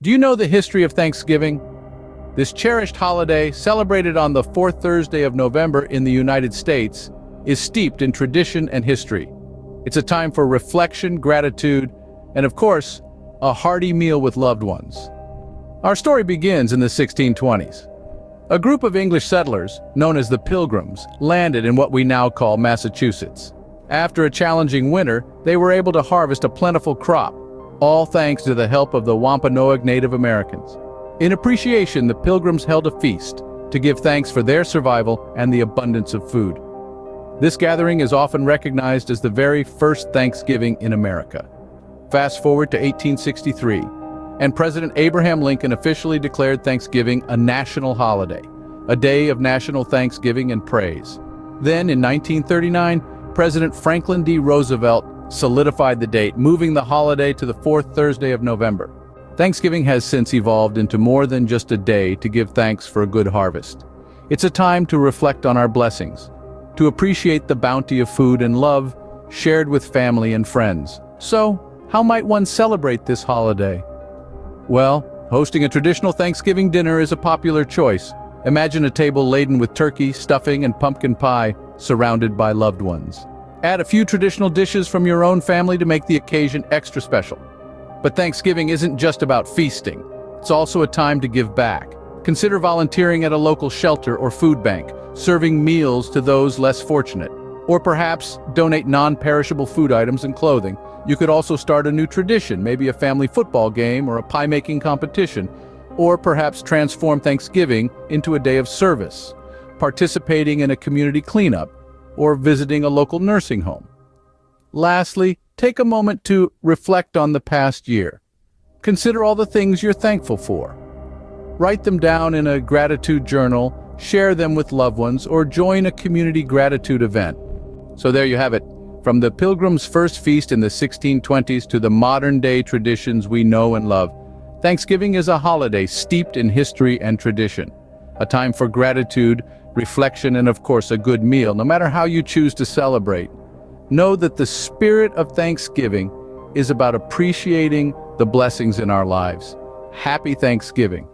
Do you know the history of Thanksgiving? This cherished holiday, celebrated on the fourth Thursday of November in the United States, is steeped in tradition and history. It's a time for reflection, gratitude, and of course, a hearty meal with loved ones. Our story begins in the 1620s. A group of English settlers, known as the Pilgrims, landed in what we now call Massachusetts. After a challenging winter, they were able to harvest a plentiful crop, all thanks to the help of the Wampanoag Native Americans. In appreciation, the Pilgrims held a feast to give thanks for their survival and the abundance of food. This gathering is often recognized as the very first Thanksgiving in America. Fast forward to 1863, and President Abraham Lincoln officially declared Thanksgiving a national holiday, a day of national thanksgiving and praise. Then, in 1939, President Franklin D. Roosevelt solidified the date, moving the holiday to the fourth Thursday of November. Thanksgiving has since evolved into more than just a day to give thanks for a good harvest. It's a time to reflect on our blessings, to appreciate the bounty of food and love shared with family and friends. So, how might one celebrate this holiday? Well, hosting a traditional Thanksgiving dinner is a popular choice. Imagine a table laden with turkey, stuffing, and pumpkin pie, surrounded by loved ones. Add a few traditional dishes from your own family to make the occasion extra special. But Thanksgiving isn't just about feasting. It's also a time to give back. Consider volunteering at a local shelter or food bank, serving meals to those less fortunate. Or perhaps donate non-perishable food items and clothing. You could also start a new tradition, maybe a family football game or a pie-making competition. Or perhaps transform Thanksgiving into a day of service, participating in a community cleanup or visiting a local nursing home. Lastly, take a moment to reflect on the past year. Consider all the things you're thankful for. Write them down in a gratitude journal, share them with loved ones, or join a community gratitude event. So there you have it. From the Pilgrims' first feast in the 1620s to the modern-day traditions we know and love, Thanksgiving is a holiday steeped in history and tradition. A time for gratitude, reflection, and of course a good meal, no matter how you choose to celebrate. Know that the spirit of Thanksgiving is about appreciating the blessings in our lives. Happy Thanksgiving.